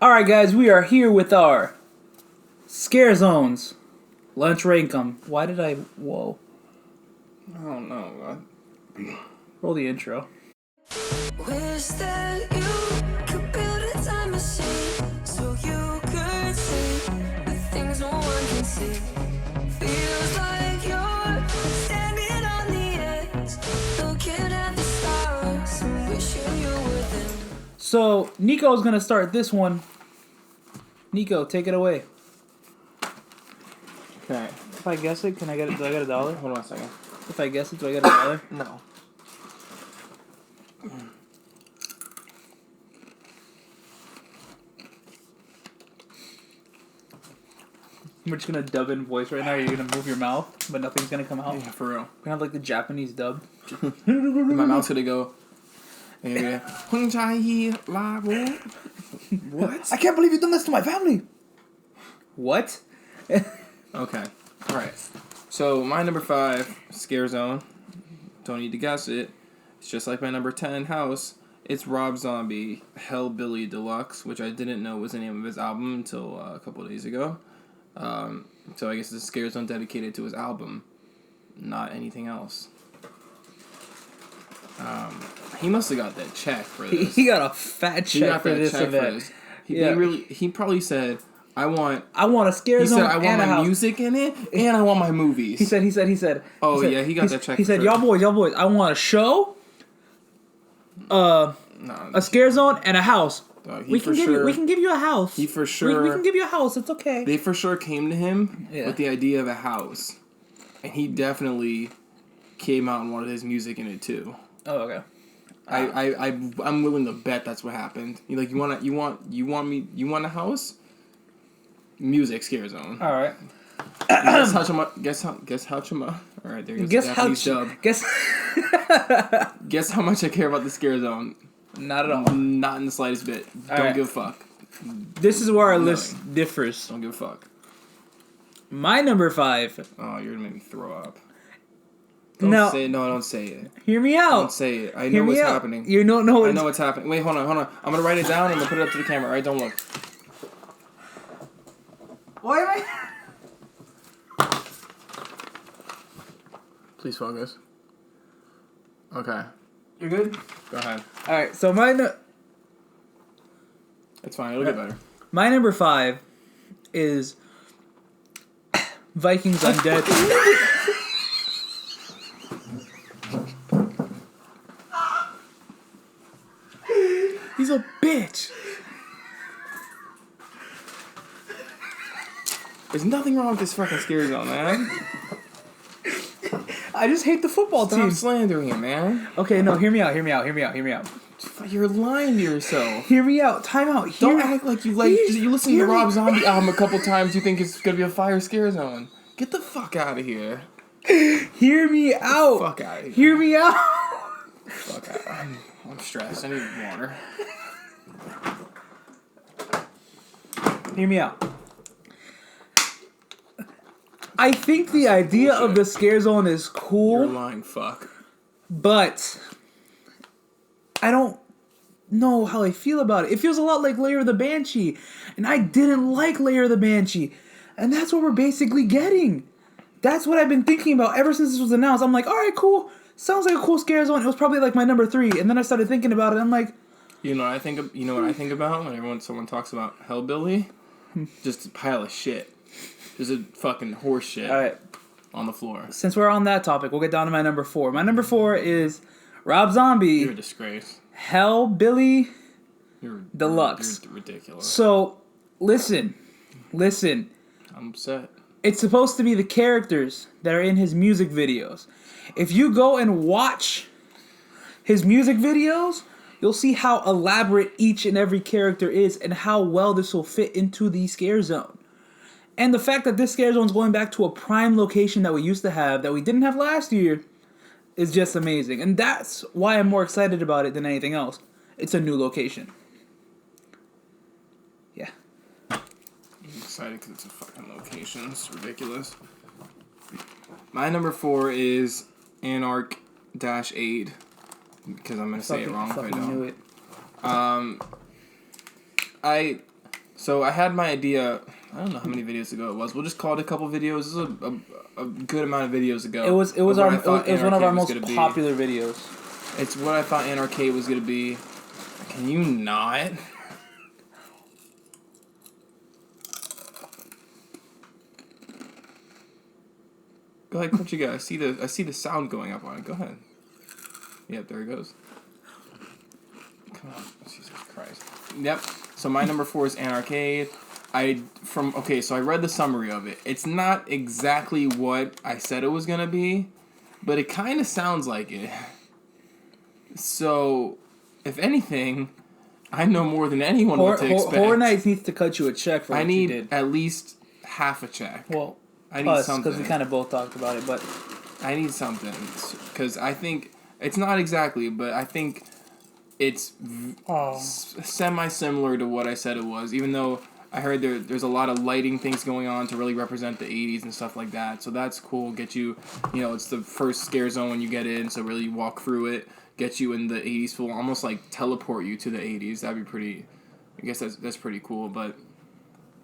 Alright guys, we are here with our Scarezones lunch rankum. Why did I... Whoa. I don't know. Roll the intro. Wish that you could build a time machine so you could see the things no one can see. Feels like you're standing on the edge, looking at the stars and wishing you were them. So, Nico's gonna start this one. Nico, take it away. Okay. If I guess it, do I get $1? Hold on a second. If I guess it, do I get $1? No. We're just gonna dub in voice right now. You're gonna move your mouth, but nothing's gonna come out. Yeah, for real. We're gonna have like the Japanese dub. My mouth's gonna go. What? I can't believe you've done this to my family. What? Okay. Alright. So, my number 5, Scarezone. Don't need to guess it. It's just like my number 10, House. It's Rob Zombie, Hellbilly Deluxe, which I didn't know was the name of his album until a couple of days ago. So I guess it's a Scarezone dedicated to his album, not anything else. He must have got that check for this. He got a fat check for this event. He probably said, I want a Scarezone. He said, I want and my music in it, and I want my movies. He said. Oh, yeah, he got that check. He said, y'all boys, I want a show, a Scarezone, and a house. We can give you a house. He for sure. We can give you a house. It's okay. They for sure came to him with the idea of a house, and he definitely came out and wanted his music in it too. Oh, okay. I'm willing to bet that's what happened. You want a house? Music, Scarezone. All right. Guess how much. All right, there you go. Guess how much I care about the Scarezone. Not at all. Not in the slightest bit. Don't give a fuck. This is where our list differs. Don't give a fuck. My number 5. Oh, you're gonna make me throw up. Don't say it. Hear me out. Don't say it. I know what's happening. You don't know. I know what's happening. Wait, hold on. I'm gonna write it down and I'm gonna put it up to the camera. All right, don't look. Why am I? Please focus. Okay. You're good? Go ahead. All right. So It's fine. It'll get better. my number 5 is Vikings Undead. He's a bitch. There's nothing wrong with this fucking Scarezone, man. I just hate the football team. Stop slandering him, man. Okay, no, hear me out. You're lying to yourself. Hear me out. Time out. Don't act like you listen to the Rob Zombie album a couple times. You think it's gonna be a fire Scarezone. Get the fuck out of here. Hear me out. Fuck out of here. Hear me out. Fuck out. I'm stressed. I need water. Hear me out. I think the idea of the Scarezone is cool. You're lying, fuck. But I don't know how I feel about it. It feels a lot like Lair of the Banshee. And I didn't like Lair of the Banshee. And that's what we're basically getting. That's what I've been thinking about ever since this was announced. I'm like, alright, cool. Sounds like a cool Scarezone. It was probably like my number 3. And then I started thinking about it. I'm like, you know what I think about when someone talks about Hellbilly? Just a pile of shit. Just a fucking horse shit. Alright. On the floor. Since we're on that topic, we'll get down to my number 4. My number 4 is Rob Zombie. You're a disgrace. Hellbilly Deluxe. You're ridiculous. So, listen. I'm upset. It's supposed to be the characters that are in his music videos. If you go and watch his music videos, you'll see how elaborate each and every character is and how well this will fit into the Scarezone. And the fact that this Scarezone is going back to a prime location that we used to have, that we didn't have last year, is just amazing. And that's why I'm more excited about it than anything else. It's a new location. Yeah. I'm excited because it's a fucking location. It's ridiculous. My number 4 is Anarch-cade. Because I'm going to say it wrong if I don't. Knew it. So I had my idea. I don't know how many videos ago it was. We'll just call it a couple videos. This is a good amount of videos ago. It was one of our most popular videos. It's what I thought Anarch-cade was gonna be. Can you not? Go ahead, what you got? I see the sound going up on it. Go ahead. Yep, there it goes. Come on, Jesus Christ. Yep. So my number 4 is Anarch-cade. So I read the summary of it. It's not exactly what I said it was gonna be, but it kind of sounds like it. So, if anything, I know more than anyone what to expect. Horror Nights needs to cut you a check for what you did. I need at least half a check. Well, I need something. Because we kind of both talked about it, but... I need something. Because I think... It's not exactly, but I think it's semi-similar to what I said it was, even though I heard there's a lot of lighting things going on to really represent the 80s and stuff like that. So that's cool. Get you... it's the first scare zone when you get in, so really walk through it. Get you in the 80s full, almost like teleport you to the 80s. That'd be pretty... I guess that's pretty cool, but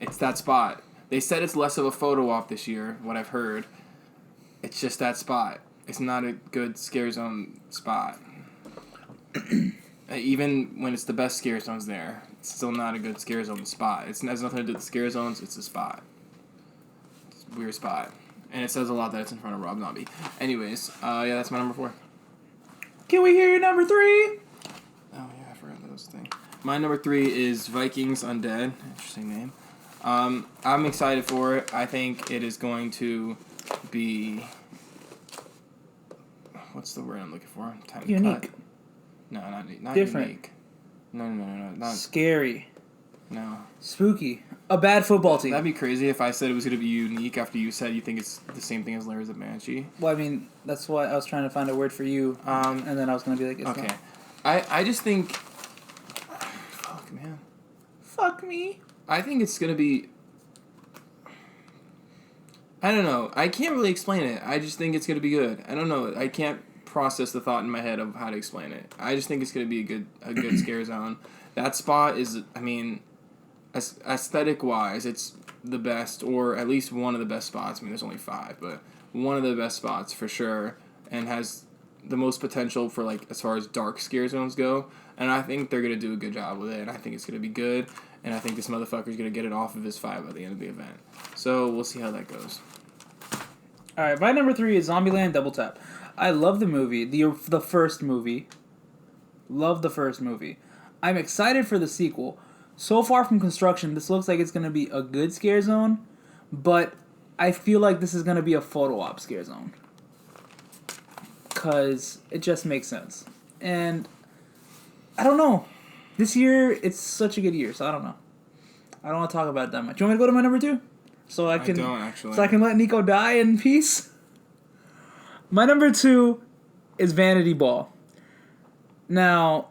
it's that spot. They said it's less of a photo op this year, what I've heard. It's just that spot. It's not a good scare zone spot. Even when it's the best scare zones there, it's still not a good scare zone spot. It has nothing to do with scare zones, it's a spot. It's a weird spot. And it says a lot that it's in front of Rob Zombie. Anyways, yeah, that's my number 4. Can we hear your number 3? Oh, yeah, I forgot those things. My number 3 is Vikings Undead. Interesting name. I'm excited for it. I think it is going to be... What's the word I'm looking for? Time unique. Cut. No, not different. Unique. No, not scary. No. Spooky. A bad football team. That'd be crazy if I said it was going to be unique after you said you think it's the same thing as Lair the Banshee. Well, I mean, that's why I was trying to find a word for you, and then I was going to be like, it's okay. not. I just think... Fuck, man. Fuck me. I think it's going to be... I don't know. I can't really explain it. I just think it's going to be good. I don't know. I can't process the thought in my head of how to explain it. I just think it's going to be a good scare zone. That spot is, I mean, aesthetic-wise, it's the best, or at least one of the best spots. I mean, there's only 5, but one of the best spots for sure, and has the most potential for, like, as far as dark scare zones go. And I think they're going to do a good job with it, and I think it's going to be good. And I think this motherfucker's going to get it off of his 5 by the end of the event. So, we'll see how that goes. Alright, my number 3 is Zombieland Double Tap. I love the movie. The first movie. Love the first movie. I'm excited for the sequel. So far from construction, this looks like it's going to be a good scare zone. But I feel like this is going to be a photo op scare zone. Because it just makes sense. And I don't know. This year, it's such a good year, so I don't know. I don't want to talk about it that much. You want me to go to my number 2? So I don't, actually. So I can let Nico die in peace? My number 2 is Vanity Ball. Now,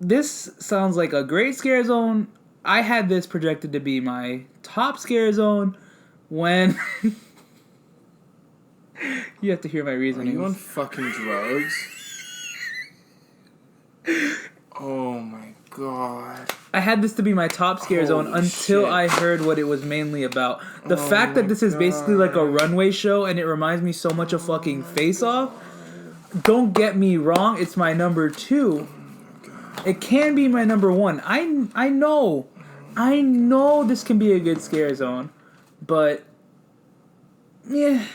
this sounds like a great scare zone. I had this projected to be my top scare zone when... You have to hear my reasoning. Are you on fucking drugs? Oh my god. I had this to be my top scare zone until I heard what it was mainly about. The fact that this is basically like a runway show and it reminds me so much of fucking Face Off. Don't get me wrong, it's my number 2. It can be my number 1. I know this can be a good scare zone, but yeah.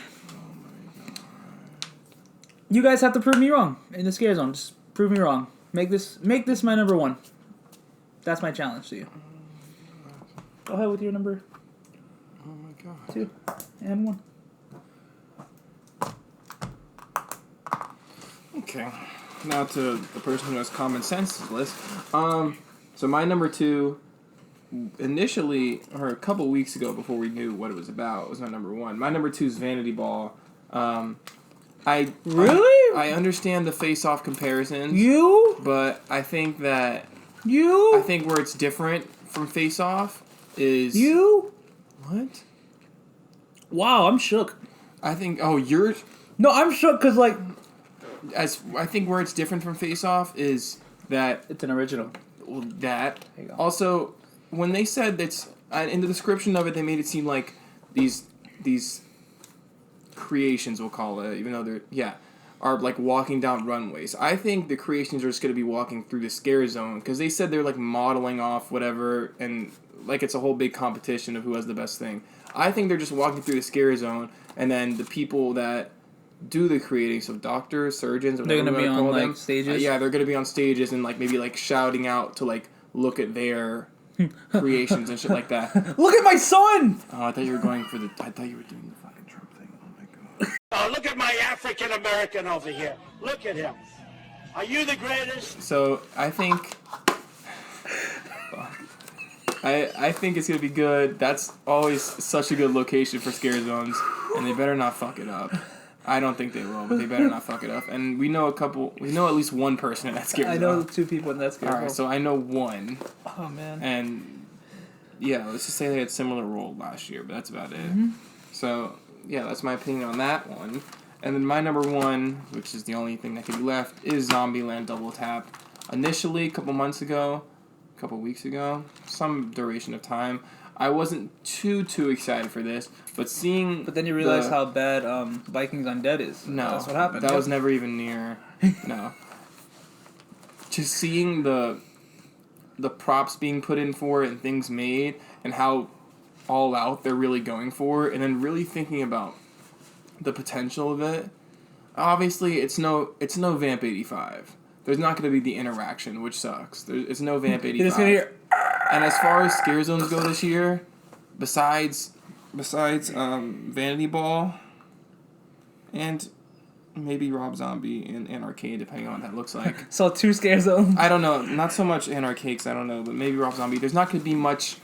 You guys have to prove me wrong in the scare zone. Just prove me wrong. Make this my number 1. That's my challenge to you. Go ahead with your number. Oh my god. 2 and 1. Okay. Now to the person who has common sense list. So my number 2, initially, or a couple weeks ago before we knew what it was about, was my number 1. My number 2 is Vanity Ball. I understand the face-off comparisons. But I think that... I think where it's different from face-off is... What? Wow, I'm shook. I think... Oh, you're... No, I'm shook because, like... I think where it's different from face-off is that... It's an original. Well, that. There you go. Also, when they said in the description of it, they made it seem like these creations, we'll call it, even though are like walking down runways. I think the creations are just going to be walking through the scare zone, because they said they're like modeling off whatever, and like it's a whole big competition of who has the best thing. I think they're just walking through the scare zone, and then the people that do the creating, so doctors, surgeons, whatever they're going to be on like them, stages. yeah, they're going to be on stages and like maybe like shouting out to like look at their creations and shit like that. Look at my son! Oh, I thought you were going for I thought you were doing the fucking Trump thing. Oh my god. Oh, look at my African American over here. Look at him. Are you the greatest? So I think I think it's gonna be good. That's always such a good location for scare zones, and they better not fuck it up. I don't think they will, but they better not fuck it up. And we know at least one person in that scare zone. I know 2 people in that scare zone. Alright, so I know one. Oh, man. And, yeah, let's just say they had a similar role last year, but that's about it. So, yeah, that's my opinion on that one. And then my number 1, which is the only thing that can be left, is Zombieland Double Tap. Initially, a couple weeks ago, some duration of time, I wasn't too excited for this, but seeing... But then you realize how bad Vikings Undead is. No. That's what happened. That was never even near... No. Just seeing the props being put in for it and things made, and how all out they're really going for it, and then really thinking about the potential of it. Obviously, it's no Vamp 85. There's not going to be the interaction, which sucks. It's no Vamp 85. You're just going to hear... And as far as scare zones go this year, besides Vanity Ball and maybe Rob Zombie and Anarch-cade, depending on what that looks like. So 2 scare zones? I don't know. Not so much Anarch-cade, 'cause I don't know, but maybe Rob Zombie. There's not going to be much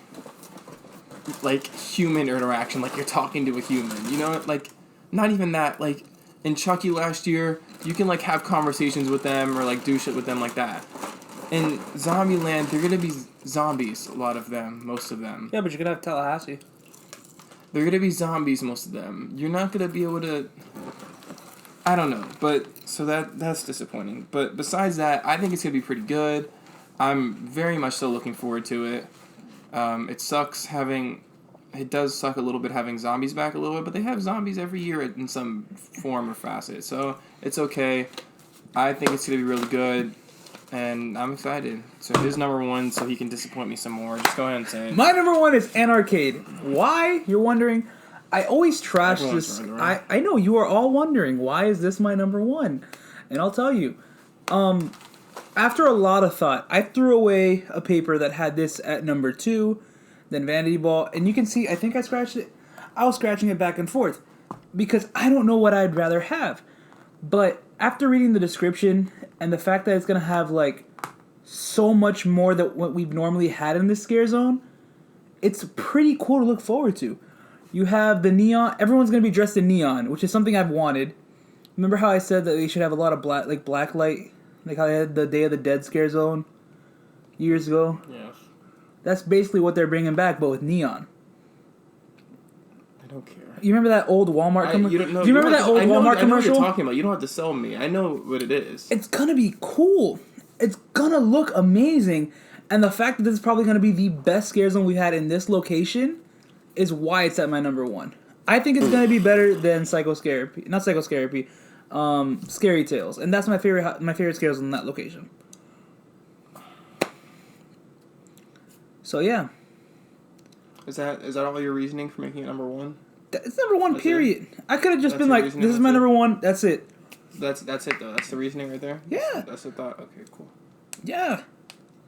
like human interaction, like you're talking to a human. You know, like not even that. Like in Chucky last year, you can like have conversations with them or like do shit with them like that. In Zombieland, they're gonna be zombies, a lot of them, most of them. Yeah, but you're gonna have Tallahassee. They're gonna be zombies, most of them. You're not gonna be able to... I don't know, but... So that's disappointing. But besides that, I think it's gonna be pretty good. I'm very much still looking forward to it. It sucks having... It does suck a little bit having zombies back a little bit, but they have zombies every year in some form or facet. So, it's okay. I think it's gonna be really good. And I'm excited. So his number 1, so he can disappoint me some more. Just go ahead and say it. My number 1 is Anarch-cade. Why? You're wondering. I always trash this. I know you are all wondering, why is this my number 1? And I'll tell you. After a lot of thought, I threw away a paper that had this at number 2, then Vanity Ball, and you can see, I think I scratched it. I was scratching it back and forth because I don't know what I'd rather have. But after reading the description and the fact that it's going to have like so much more than what we've normally had in this scare zone, it's pretty cool to look forward to. You have the neon, everyone's going to be dressed in neon, which is something I've wanted. Remember how I said that they should have a lot of black light, like how they had the Day of the Dead scare zone years ago? Yes. That's basically what they're bringing back, but with neon. I don't care. You remember that old Walmart commercial? You don't know. Do you remember that old Walmart commercial? I know what you're talking about. You don't have to sell me. I know what it is. It's gonna be cool. It's gonna look amazing. And the fact that this is probably gonna be the best scare zone we've had in this location is why it's at my number 1. I think it's gonna be better than Scary Tales. And that's my favorite scare zone in that location. So yeah. Is that all your reasoning for making it number 1? It's number 1, period. I could have just been your like, reasoning, this is my number 1, that's it. That's it though. That's the reasoning right there. Yeah. That's the thought. Okay, cool. Yeah.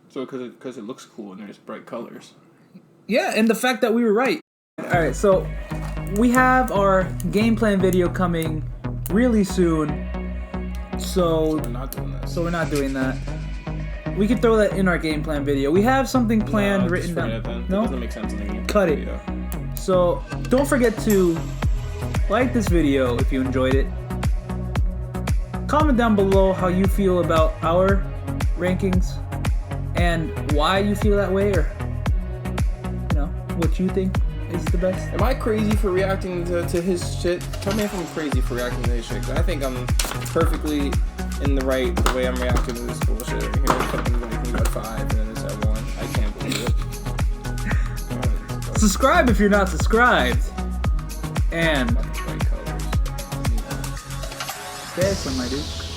So because it looks cool and there's bright colors. Yeah, and the fact that we were right. Alright, so we have our game plan video coming really soon. So we're not doing this. So we're not doing that. We could throw that in our game plan video. We have something planned written down. It No? doesn't make sense in the game. Cut it. So don't forget to like this video if you enjoyed it. Comment down below how you feel about our rankings and why you feel that way, or what you think is the best. Am I crazy for reacting to his shit? Tell me if I'm crazy for reacting to his shit. 'Cause I think I'm perfectly in the right the way I'm reacting to this bullshit right here. Fucking like me got 5 and then it's at 1. I can't believe it. Subscribe if you're not subscribed. And Bright colors. stay excellent, my dude.